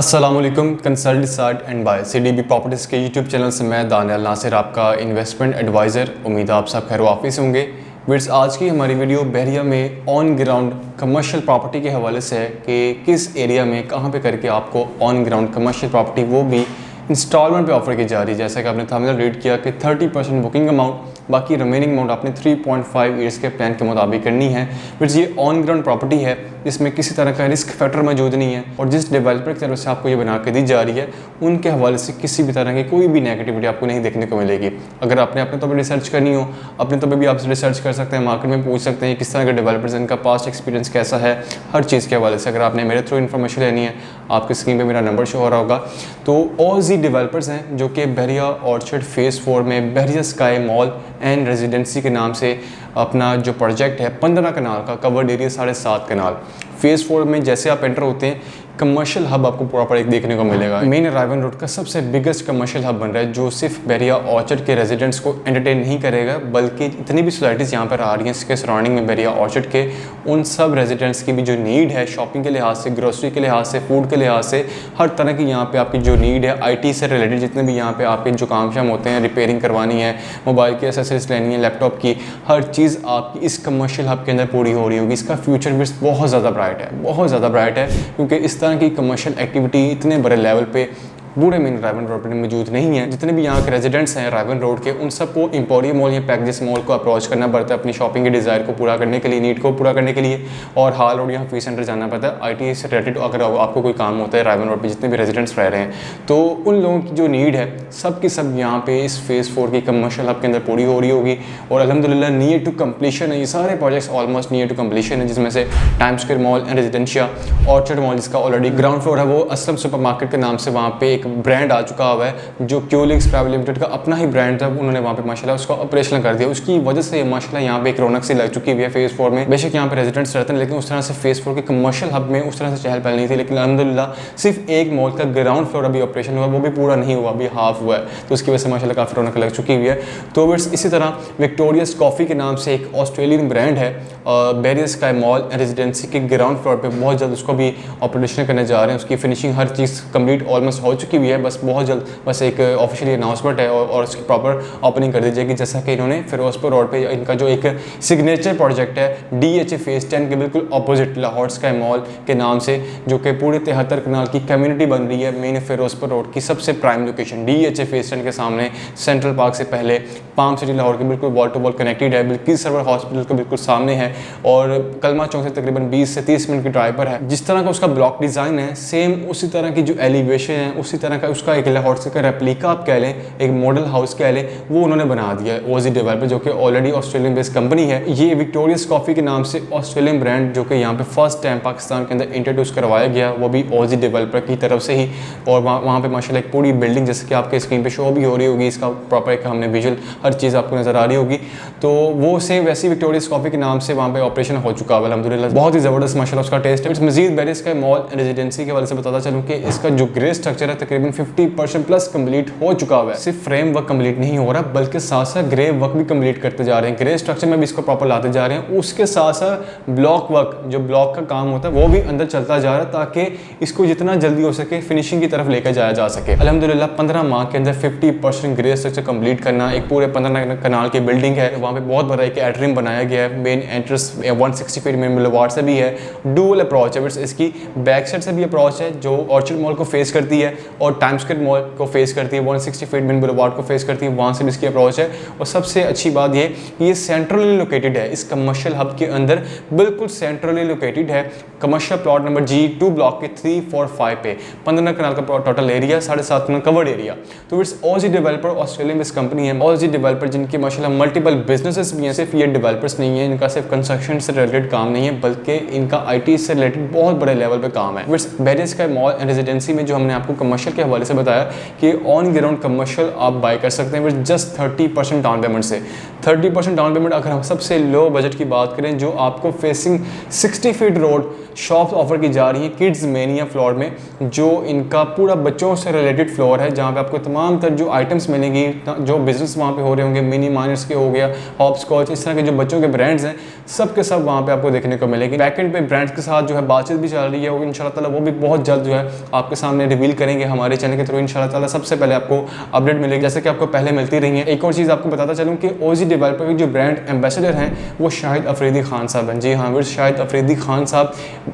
अस्सलाम वालेकुम। Consult decide and buy CDB properties के यूट्यूब चैनल से मैं दानियाल नासिर आपका इन्वेस्टमेंट एडवाइज़र। उम्मीद है आप सब खैर वाफिस होंगे। विट्स आज की हमारी वीडियो बहरिया में ऑन ग्राउंड कमर्शियल प्रॉपर्टी के हवाले से है कि किस एरिया में कहाँ पे करके आपको ऑन ग्राउंड कमर्शियल प्रॉपर्टी वो भी इंस्टॉलमेंट पे ऑफर की जा रही है। जैसा कि आपने थंबनेल रीड किया कि 30% बुकिंग अमाउंट, बाकी रिमेनिंग अमाउंट आपने 3.5 ईयर्स के प्लान के मुताबिक करनी है। फिर ये ऑन ग्राउंड प्रॉपर्टी है जिसमें किसी तरह का रिस्क फैक्टर मौजूद नहीं है और जिस डेवलपर की तरफ से आपको ये बना के दी जा रही है उनके हवाले से किसी भी तरह की कोई भी नेगेटिविटी आपको नहीं देखने को मिलेगी। अगर आपने अपने तौर पर रिसर्च करनी हो, अपने तौर पर भी आप रिसर्च कर सकते हैं, मार्केट में पूछ सकते हैं किस तरह के डेवलपर्स, इनका पास्ट एक्सपीरियंस कैसा है, हर चीज़ के हवाले से अगर आपने मेरे थ्रू इन्फॉर्मेशन लेनी है आपकी स्क्रीन पर मेरा नंबर शो हो रहा होगा। तो OZ डेवलपर्स हैं जो कि बहरिया ऑर्चर्ड फेज़ 4 में बहरिया स्काई मॉल एंड रेजिडेंसी के नाम से अपना जो प्रोजेक्ट है 15 कनाल का, कवर्ड एरिया 7.5 कनाल। फेज़ 4 में जैसे आप एंटर होते हैं कमर्शियल हब आपको प्रॉपर एक देखने को मिलेगा। मेन रायवन रोड का सबसे बिगेस्ट कमर्शियल हब बन रहा है जो सिर्फ बहरिया ऑर्चर्ड के रेजिडेंट्स को एंटरटेन नहीं करेगा बल्कि इतनी भी सोसाइटीज़ यहाँ पर आ रही हैं इसके सराउंडिंग में बहरिया ऑर्चर्ड के, उन सब रेजिडेंट्स की भी जो नीड है शॉपिंग के लिहाज से, ग्रोसरी के लिहाज से, फूड के लिहाज से, हर तरह की यहाँ पे आपकी जो नीड है IT से रिलेटेड जितने भी यहाँ पे आपके जो काम शाम होते हैं, रिपेयरिंग करवानी है, मोबाइल की एसेसरीज लेनी है, लैपटॉप की, हर चीज़ आपकी इस कमर्शियल हब के अंदर पूरी हो रही होगी। इसका फ्यूचर भी बहुत ज़्यादा ब्राइट है, बहुत ज़्यादा ब्राइट है क्योंकि इस तरह की कमर्शियल एक्टिविटी इतने बड़े लेवल पे पूरे मेन रायवन रोड पर मौजूद नहीं है। जितने भी यहाँ के रेजिडेंट्स हैं रायवन रोड के, उन सबको एम्पोरियम मॉल या पैकेजेस मॉल को अप्रोच करना पड़ता है अपनी शॉपिंग के डिज़ायर को पूरा करने के लिए, नीड को पूरा करने के लिए, और हाल रोड यहाँ फी सेंटर जाना पड़ता है IT से रिलेटेड अगर आपको कोई काम होता है रायवन रोड पर जितने भी रेजिडेंट्स रह रहे हैं। तो उन लोगों की जो नीड है सब की सब यहाँ पे इस फेज़ 4 की कमर्शियल हब के अंदर पूरी हो रही होगी और अल्हम्दुलिल्लाह नियर टू कम्प्लीशन है। ये सारे projects almost near to completion है, जिसमें से Time Square Mall and Residencia, Orchard Mall जिसका ऑलरेडी ग्राउंड फ्लोर है वो असलम सुपरमार्केट के नाम से वहाँ पे एक ब्रांड आ चुका हुआ है जो क्यूलिंग्स प्राइवेट लिमिटेड का अपना ही ब्रांड था, उन्होंने वहाँ पे माशाल्लाह उसको ऑपरेशनल कर दिया। उसकी वजह से माशाल्लाह यहाँ पे एक रौनक सी लग चुकी हुई है फेज़ 4 में। बेशक यहाँ पे रेजिडेंट्स रहते हैं लेकिन उस तरह से फेज़ 4 के कमर्शियल हब में उस तरह से चहल पहल नहीं थी, लेकिन अल्हम्दुलिल्लाह सिर्फ एक मॉल का ग्राउंड फ्लोर अभी ऑपरेशन हुआ, वो भी पूरा नहीं हुआ, अभी हाफ हुआ है, तो उसकी वजह से माशाल्लाह काफ़ी रौनक लग चुकी हुई है। तो इसी तरह विक्टोरियस कॉफ़ी के नाम से एक ऑस्ट्रेलियन ब्रांड है बहरिया स्काई मॉल रेजिडेंसी के ग्राउंड फ्लोर पर बहुत जल्द उसको भी ऑपरेशन करने जा रहे हैं। उसकी फिनिशिंग हर चीज़ कंप्लीट ऑलमोस्ट हो चुकी हुई है, बस बहुत जल्द बस एक ऑफिशियली अनाउंसमेंट है और उसकी प्रॉपर ओपनिंग कर दी जाएगी। जैसा कि इन्होंने फिरोजपुर रोड पे इनका जो एक सिग्नेचर प्रोजेक्ट है DHA फेज़ 10 के बिल्कुल अपोजिट लाहौर स्काई मॉल के नाम से, जो कि पूरे 73 कनाल की कम्युनिटी बन रही है मेन फिरोजपुर रोड की सबसे प्राइम लोकेशन DHA फेज़ 10 के सामने, सेंट्रल पार्क से पहले, पाम सिटी लाहौर के बिल्कुल वॉल टू वॉल कनेक्टेड है, बिल्कुल सर्वर हॉस्पिटल के बिल्कुल सामने है और कलमा चौक से तकरीबन 20 से 30 मिनट की ड्राइव पर है। जिस तरह का उसका ब्लॉक डिज़ाइन है सेम उसी तरह की जो एलिवेशन है उसी तरह का उसका एक लाहौर का रेप्लिका आप कह लें, एक मॉडल हाउस कह लें, वो उन्होंने बना दिया है OZ डेवलपर जो कि ऑलरेडी ऑस्ट्रेलियन बेस्ड कंपनी है। ये विक्टोरियस कॉफ़ी के नाम से ऑस्ट्रेलियन ब्रांड जो कि यहाँ पे फर्स्ट टाइम पाकिस्तान के अंदर इंट्रोड्यूस करवाया गया, वो भी OZ डेवलपर की तरफ से ही। और वहाँ पे माशाल्लाह एक पूरी बिल्डिंग जैसे कि आपके स्क्रीन पे शो भी हो रही होगी, इसका प्रॉपर एक हमने विजुअल हर चीज़ आपको नज़र आ रही होगी। तो वो सेम वैसी विक्टोरियस कॉफ़ी के नाम से वहाँ पे ऑपरेशन हो चुका है अल्हम्दुलिल्लाह, बहुत ही ज़बरदस्त माशाल्लाह उसका टेस्ट है। मज़ीद बहरिया स्काई मॉल रेजिडेंसी के वाले से बताता चलूँ कि इसका जो ग्रे स्ट्रक्चर है तकरीबन 50% प्लस कंप्लीट हो चुका हुआ है। सिर्फ फ्रेम वर्क कंप्लीट नहीं हो रहा बल्कि साथ साथ ग्रे वर्क भी कंप्लीट करते जा रहे हैं, ग्रे स्ट्रक्चर में भी इसको प्रॉपर लाते जा रहे हैं। उसके साथ साथ ब्लॉक वर्क, जो ब्लॉक का काम होता है वो भी अंदर चलता जा रहा है ताकि इसको जितना जल्दी हो सके फिनिशिंग की तरफ लेकर जाया जा सके। अल्हम्दुलिल्लाह 15 माह के अंदर 50% ग्रे स्ट्रक्चर कंप्लीट करना, एक पूरे 15 कनाल की बिल्डिंग है, वहाँ पे बहुत बड़ा एक एट्रियम बनाया गया है, मेन एंट्रेंस 160 फीट में बुलेवार्ड से भी है, डुअल अप्रोच है, इसकी बैक साइड से भी अप्रोच है जो ऑर्चर्ड मॉल को फेस करती है और टाइम स्क्वायर मॉल को फेस करती है, 160 फीट मेन बुलेवार्ड को फेस करती है, वहाँ से भी इसकी अप्रोच है। और सबसे अच्छी बात ये सेंट्रली लोकेटेड है, इस कमर्शियल हब के अंदर बिल्कुल सेंट्रली लोकेटेड है। Commercial plot number G2 block के 345 पे 15 कनाल का टोटल एरिया, 7.5 कनाल कवर्ड एरिया। तो it's OZ developer Australian based company है। OZ डेवलपर जिनके माशाल्लाह मल्टीपल बिजनेसेस भी हैं, सिर्फ ये डेवलपर्स नहीं है, इनका सिर्फ कंस्ट्रक्शन से रिलेटेड काम नहीं है बल्कि इनका IT से रिलेटेड बहुत बड़े लेवल पे काम है। बहरिया स्काई मॉल एंड रेजिडेंसी में जो हमने आपको कमर्शियल कमर्शियल के हवाले से बताया कि ऑन ग्राउंड कमर्शियल आप बाय कर सकते हैं विद जस्ट 30% डाउन पेमेंट से। 30% डाउन पेमेंट अगर हम सबसे लो बजट की बात करें, जो आपको facing 60 feet road shops offer की जा रही हैं किड्स मेनिया फ्लोर में, जो इनका पूरा बच्चों से रिलेटेड फ्लोर है, जहाँ पे आपको तमाम तर जो आइटम्स मिलेंगी, जो बिजनेस वहाँ पे हो रहे होंगे, मिनी माइनर्स के हो गया, हॉपस्कॉच, इस तरह के जो बच्चों के ब्रांड्स हैं सब के सब वहाँ पे आपको देखने को मिलेंगे। बैकेंड पे ब्रांड्स के साथ जो है बातचीत भी चल रही है, और इंशाल्लाह ताला वो भी बहुत जल्द जो है आपके सामने रिवील करेंगे हमारे चैनल के थ्रू। इंशाल्लाह ताला सबसे पहले आपको अपडेट मिलेगी, जैसे कि आपको पहले मिलती रही है। एक और चीज़ आपको बताता चलूँ कि ओजी डेवलपर के जो ब्रांड एम्बेसडर हैं वो शाहिद अफरीदी खान साहब हैं। जी हाँ, वो शाहिद अफरीदी खान साहब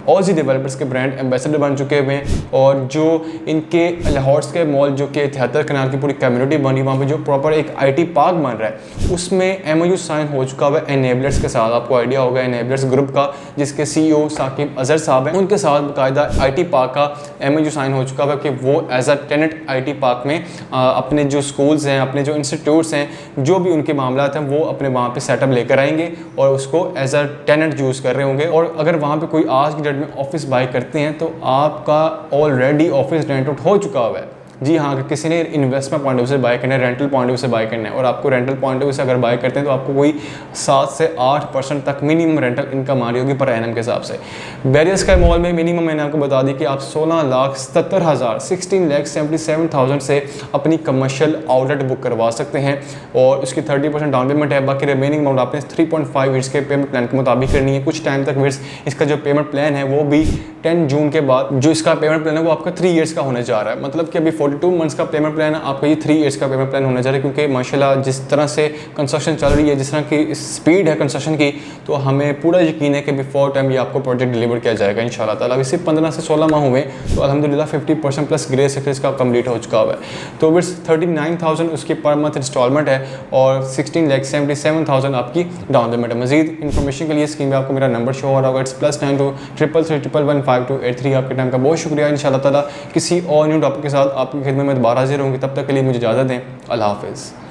ओजी डेवलपर्स के ब्रांड एम्बेसडर बन चुके हुए हैं, और जो इनके लाहौर के मॉल जो कि 73 कनाल की पूरी कम्युनिटी बनी, वहाँ पे जो प्रॉपर एक IT पार्क बन रहा है, उसमें MOU साइन हो चुका हुआ है एनेबलर्स के साथ। आपको आइडिया होगा एनेबलर्स ग्रुप का, जिसके CEO साकिब अजहर साहब हैं, उनके साथ बाकायदा IT पार्क का MOU साइन हो चुका हुआ है कि वो as a tenant IT park में अपने जो स्कूल्स हैं, अपने जो इंस्टीट्यूट्स हैं, जो भी उनके मामला हैं, वो अपने वहाँ पे सेटअप लेकर आएंगे और उसको एज अ टेनेंट यूज़ कर रहे होंगे। और अगर वहाँ पे कोई आज की डेट में ऑफिस बाय करते हैं तो आपका ऑलरेडी ऑफिस रेंट आउट हो चुका हुआ है। जी हाँ, अगर किसी ने इन्वेस्टमेंट पॉइंट ऑफ व्यू से बाय करना है, रेंटल पॉइंट ऑफ व्यू से बाय करना है, और आपको रेंटल पॉइंट ऑफ व्यू से अगर बाय करते हैं तो आपको कोई 7 से 8% तक मिनिमम रेंटल इनकम आ रही होगी पर एनम के हिसाब से। बैरियर स्काई मॉल में मिनिमम मैंने आपको बता दी कि आप 16,77,000 16,77,000 से अपनी कमर्शियल आउटलेट बुक करवा सकते हैं, और उसकी 30% डाउन पेमेंट है। बाकी रिमेनिंग अमाउंट आपने 3.5 ईयर्स के पेमेंट प्लान के मुताबिक करनी है। कुछ टाइम तक वीर्स इसका जो पेमेंट प्लान है वो भी 10 जून के बाद जो इसका पेमेंट प्लान है वो आपका 3 ईयर्स का होने जा रहा है। मतलब कि अभी 42 मंथ्स का पेमेंट प्लान है, आपका ये 3 ईयर्स का पेमेंट प्लान होने जा रहा है, क्योंकि माशाल्लाह जिस तरह से कंस्ट्रक्शन चल रही है, जिस तरह की स्पीड है कंस्ट्रक्शन की, तो हमें पूरा यकीन है कि बिफोर टाइम ये आपको प्रोजेक्ट डिलीवर किया जाएगा इंशाल्लाह ताला। अभी सिर्फ 15 से 16 माह हुए तो अल्हम्दुलिल्लाह 50% प्लस ग्रे सेक्टर का कंप्लीट हो चुका हुआ है। तो विट्स 39,000 उसकी पर मंथ इंस्टॉलमेंट है, और 16,77,000 आपकी डाउन पेमेंट है। मजीद इन्फॉर्मेशन के लिए स्क्रीन पर आपको मेरा नंबर शो हो रहा होगा, इट्स +92 333 115 आपके टाइम का बहुत शुक्रिया। इंशाल्लाह ताला किसी और न्यू टॉपिक के साथ आपकी खिदमत में दोबारा हाजिर होंगे, तब तक के लिए मुझे इजाज़त दें। अल्लाह हाफ़िज़।